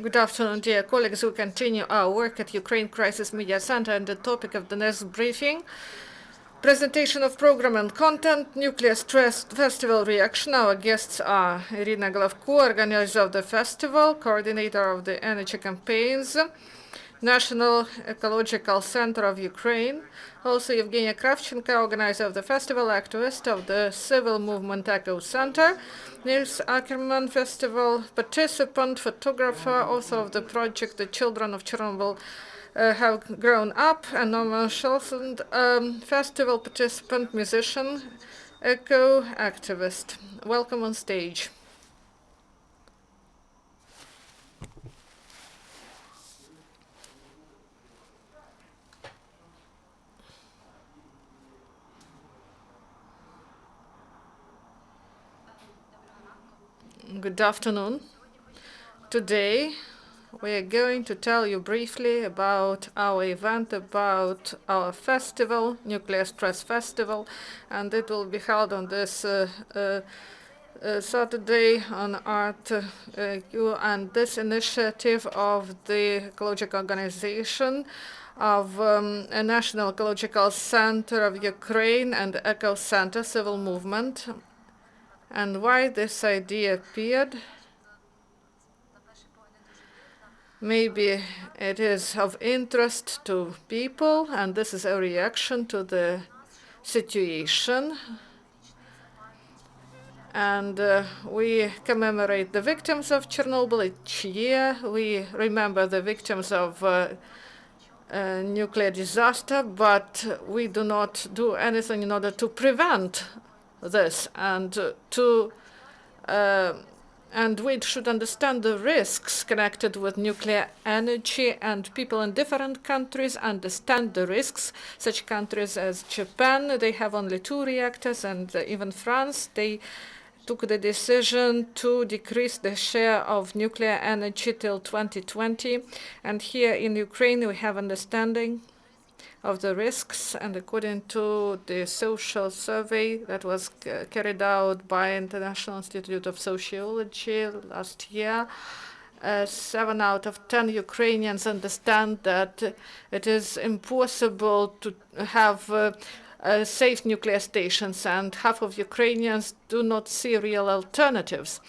Good afternoon, dear colleagues. We continue our work at Ukraine Crisis Media Center, and the topic of the next briefing: presentation of program and content, nuclear stress festival reaction. Our guests are Iryna Golovko, organizer of the festival, coordinator of the energy campaigns, National Ecological Center of Ukraine. Also, Yevgeniya Kravchenko, organizer of the festival, activist of the civil movement EcoCenter. Niels Ackermann, festival participant, photographer, author of the project The Children of Chernobyl Have Grown Up, and Norman Shelest, festival participant, musician, eco-activist. Welcome on stage. Good afternoon. Today, we are going to tell you briefly about our event, about our festival, Nuclear Stress Festival, and it will be held on this Saturday on Art Q, and this initiative of the Ecological Organization of a National Ecological Center of Ukraine and EcoCenter Civil Movement. And why this idea appeared? Maybe it is of interest to people, and this is a reaction to the situation. And we commemorate the victims of Chernobyl each year. We remember the victims of nuclear disaster, but we do not do anything in order to prevent this, and we should understand the risks connected with nuclear energy, and people in different countries understand the risks. Such countries as Japan, they have only 2 reactors, and even France, they took the decision to decrease the share of nuclear energy till 2020. And here in Ukraine, we have understanding of the risks, and according to the social survey that was carried out by International Institute of Sociology last year, 7 out of 10 Ukrainians understand that it is impossible to have safe nuclear stations, and half of Ukrainians do not see real alternatives.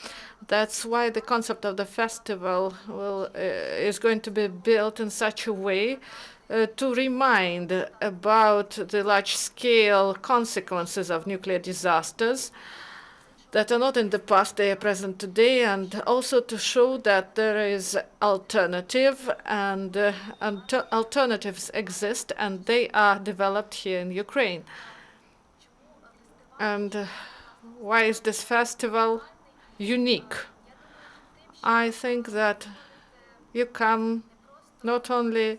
That's why the concept of the festival is going to be built in such a way to remind about the large-scale consequences of nuclear disasters that are not in the past, they are present today, and also to show that there is alternative, and alternatives exist, and they are developed here in Ukraine. And why is this festival unique? I think that you come not only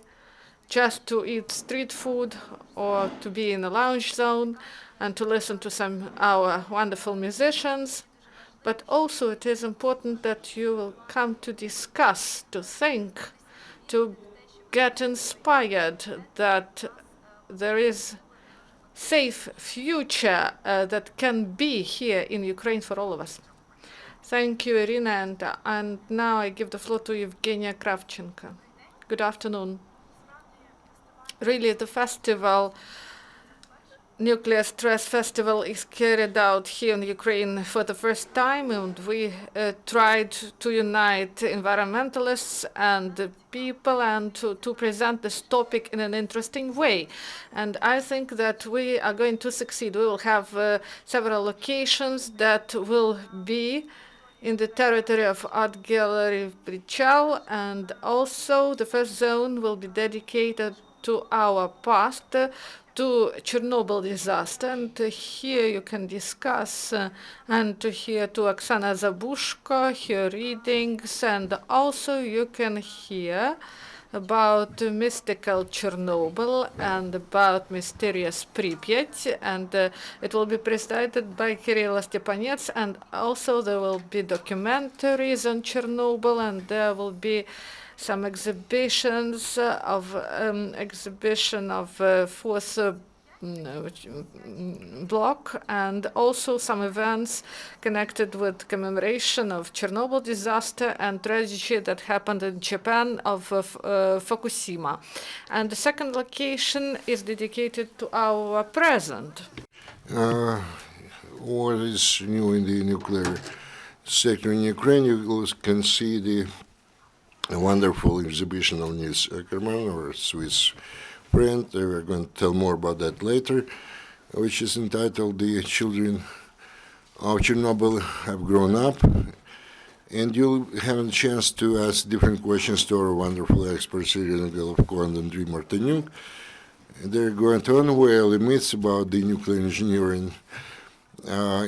just to eat street food or to be in a lounge zone and to listen to our wonderful musicians, but also it is important that you will come to discuss, to think, to get inspired that there is safe future that can be here in Ukraine for all of us. Thank you, Iryna, and now I give the floor to Yevgeniya Kravchenko. Good afternoon. Really, the festival, Nuclear Stress Festival, is carried out here in Ukraine for the first time, and we tried to unite environmentalists and people and to present this topic in an interesting way. And I think that we are going to succeed. We will have several locations that will be in the territory of Art Gallery Prichal, and also the first zone will be dedicated to our past, to Chernobyl disaster. And here you can discuss and to hear to Oksana Zabushko, her readings, and also you can hear about mystical Chernobyl and about mysterious Pripyat, and it will be presented by Kirill Stepanets, and also there will be documentaries on Chernobyl, and there will be some exhibitions of fourth block, and also some events connected with commemoration of Chernobyl disaster and tragedy that happened in Japan of Fukushima. And the second location is dedicated to our present. What is new in the nuclear sector in Ukraine? You can see the wonderful exhibition of Niels Ackermann, our Swiss friend. We're going to tell more about that later, which is entitled "The Children of Chernobyl Have Grown Up." And you'll have a chance to ask different questions to our wonderful experts, Iryna Golovko and Andriy Martanyuk. They're going to unveil the myths about the nuclear engineering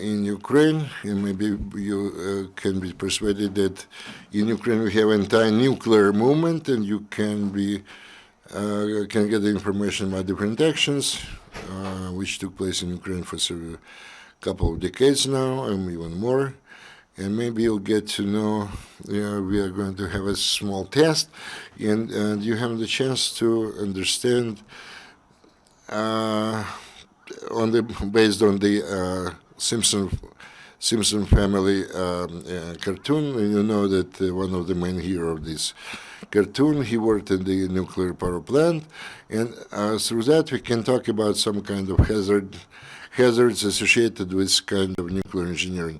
in Ukraine, and maybe you can be persuaded that in Ukraine we have an anti-nuclear movement, and you can get the information about different actions which took place in Ukraine for a couple of decades now, and even more. And maybe you'll get to know, we are going to have a small test, and you have the chance to understand based on the Simpson family cartoon. And you know that one of the main heroes of this cartoon, he worked in the nuclear power plant, and through that we can talk about some kind of hazards associated with kind of nuclear engineering.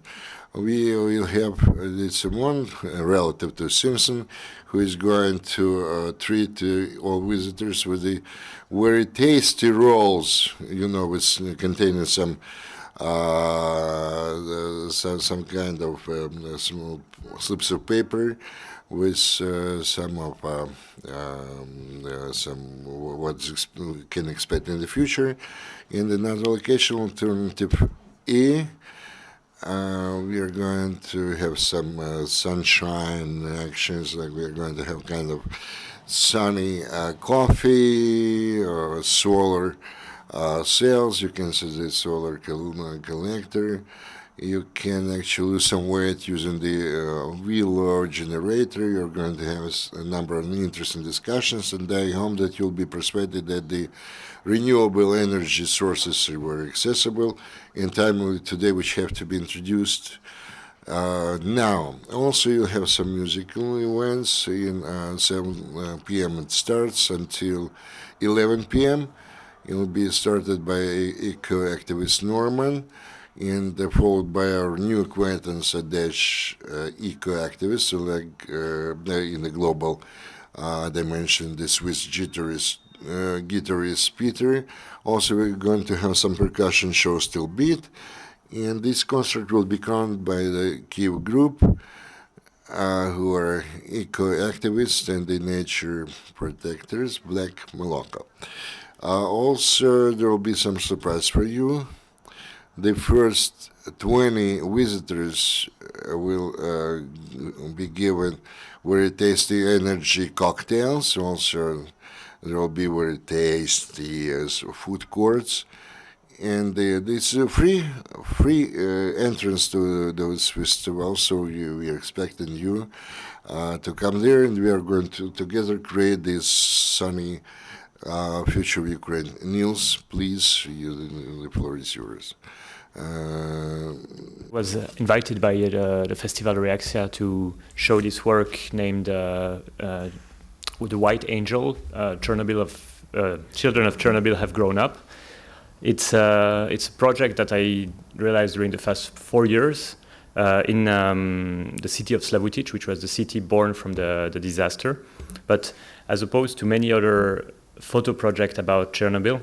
We will have someone relative to Simpson who is going to treat all visitors with the very tasty rolls, with containing some kind of small slips of paper with some what can expect in the future. In another location, alternative E, we are going to have some sunshine actions, like we are going to have kind of sunny coffee or solar cells. You can see the solar collector. You can actually lose some weight using the wheel generator. You're going to have a number of interesting discussions, and I hope that you'll be persuaded that the renewable energy sources are very accessible and timely today, which have to be introduced now. Also, you'll have some musical events. In 7 p.m. it starts until 11 p.m. It will be started by eco-activist Norman, and followed by our new acquaintance, eco-activist, in the global dimension, the Swiss guitarist Peter. Also, we're going to have some percussion show Still Beat, and this concert will be crowned by the Kiev group, who are eco-activists and the nature protectors, Black Moloko. Also, there will be some surprise for you. The first 20 visitors will be given very tasty energy cocktails. Also, there will be very tasty food courts, and it's a free entrance to those festivals. So we are expecting you to come there, and we are going to together create this sunny future of Ukraine. Niels, please, the floor is yours. Was invited by the Festival Reakcja to show this work named with the White Angel, Children of Chernobyl Have Grown Up. It's a project that I realized during the past 4 years in the city of Slavutic, which was the city born from the disaster. But as opposed to many other photo projects about Chernobyl,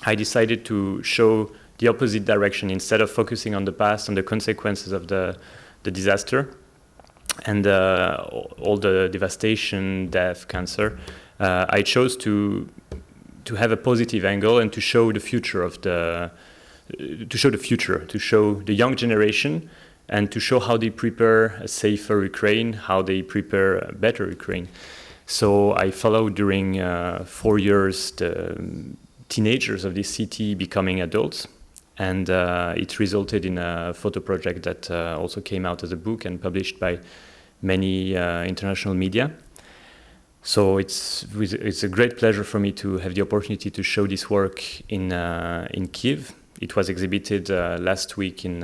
I decided to show the opposite direction. Instead of focusing on the past and the consequences of the disaster and all the devastation, death, cancer, I chose to have a positive angle and to show the future to show the young generation, and to show how they prepare a safer Ukraine, how they prepare a better Ukraine. So I followed during 4 years the teenagers of this city becoming adults, and it resulted in a photo project that also came out as a book and published by many international media. So it's a great pleasure for me to have the opportunity to show this work in Kiev. It was exhibited last week in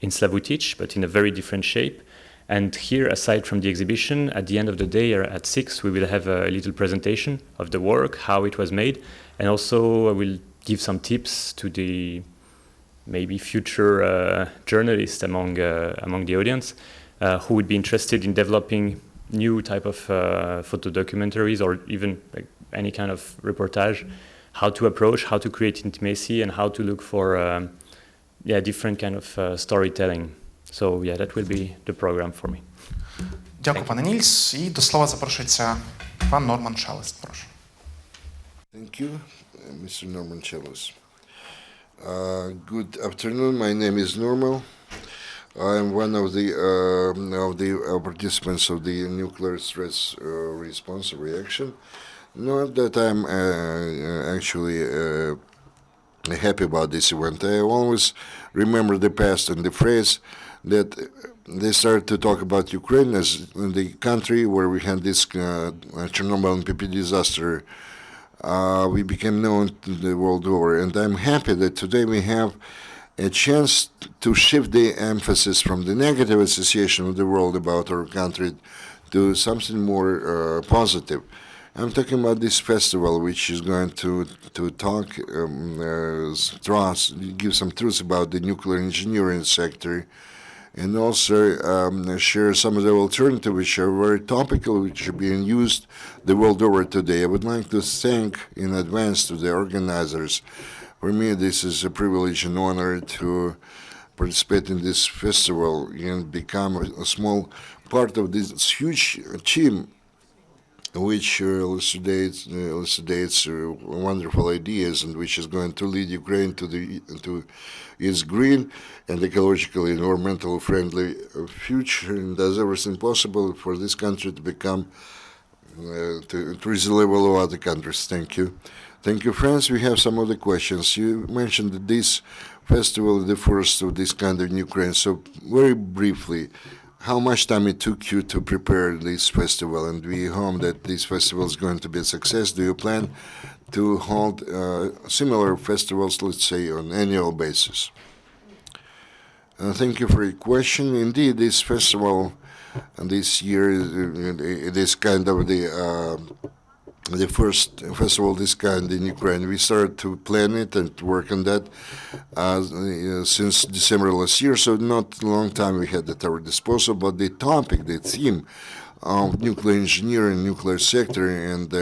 Slavutic, but in a very different shape. And here, aside from the exhibition, at the end of the day, at 6, we will have a little presentation of the work, how it was made, and also I will give some tips to the maybe future journalists among the audience who would be interested in developing new type of photo documentaries or even like any kind of reportage, how to approach, how to create intimacy, and how to look for different kind of storytelling. So yeah, that will be the program for me. Дякую, пане Нільс. І до слова запрошується пан Норман Шелест. Прошу. Thank you, Mr. Norman Shelest. Good afternoon. My name is Norman. I'm one of the participants of the nuclear stress response reaction. Not that I'm actually happy about this event. I always remember the past and the phrase that they started to talk about Ukraine as the country where we had this Chernobyl and PP disaster. We became known to the world over, and I'm happy that today we have a chance to shift the emphasis from the negative association of the world about our country to something more positive. I'm talking about this festival, which is going to talk, give some truths about the nuclear engineering sector, and also share some of the alternatives which are very topical, which are being used the world over today. I would like to thank in advance to the organizers. For me, this is a privilege and honor to participate in this festival and become a small part of this huge team, which elucidates wonderful ideas and which is going to lead Ukraine to its green and ecologically environmental friendly future, and does everything possible for this country to become to reach the level of other countries. Thank you. Thank you, friends. We have some other questions. You mentioned that this festival is the first of this kind in Ukraine. So very briefly, how much time it took you to prepare this festival? And we hope that this festival is going to be a success. Do you plan to hold similar festivals, let's say, on an annual basis? Thank you for your question. Indeed, this festival this year, this kind of the first festival this kind in Ukraine. We started to plan it and work on that since December last year, so not a long time we had at our disposal, but the topic, the theme of nuclear engineering, nuclear sector, and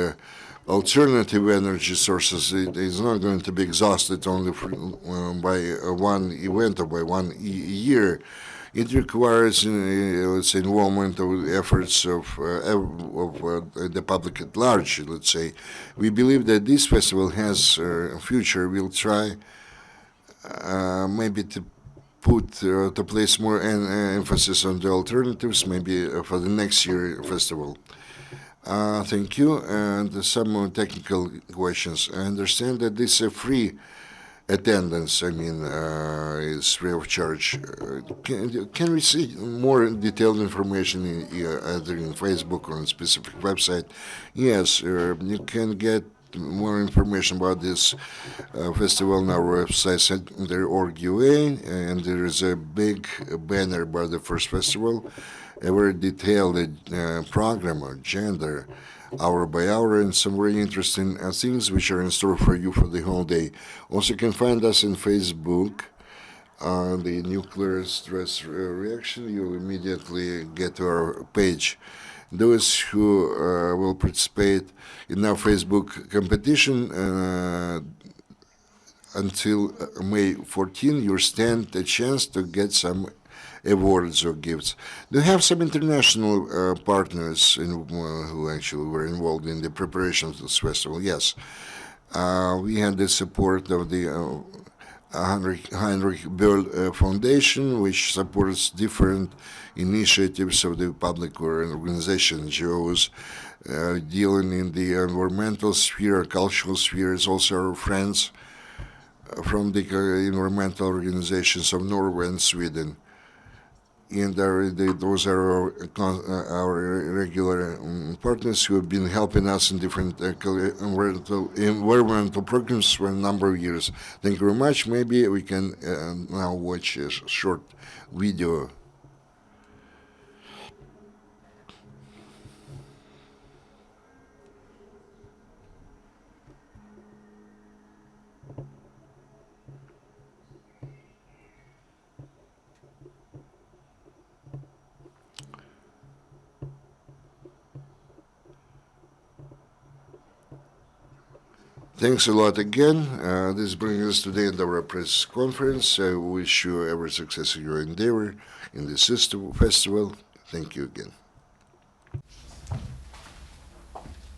alternative energy sources is not going to be exhausted only by one event or by one year. It requires, let's say, involvement of efforts of the public at large, let's say. We believe that this festival has a future. We'll try maybe to place more emphasis on the alternatives, maybe for the next year festival. Thank you. And some more technical questions. I understand that this is a free attendance, is free of charge. Can we see more detailed information either in Facebook or on a specific website? Yes, you can get more information about this festival on our website under org.ua, and there is a big banner about the first festival, a very detailed program or agenda, hour by hour, and some very interesting things which are in store for you for the whole day. Also, you can find us on Facebook, the nuclear stress reaction. You'll immediately get to our page. Those who will participate in our Facebook competition until May 14, you stand a chance to get some awards or gifts. Do you have some international partners who actually were involved in the preparation of this festival? Yes. We had the support of the Heinrich Böll Foundation, which supports different initiatives of the public or organization, NGOs, dealing in the environmental sphere, cultural spheres. Also our friends from the environmental organizations of Norway and Sweden. and those are our regular partners who have been helping us in different environmental programs for a number of years. Thank you very much. Maybe we can now watch a short video. Thanks a lot again. This brings us to the end of our press conference. I wish you every success in your endeavor in this festival. Thank you again.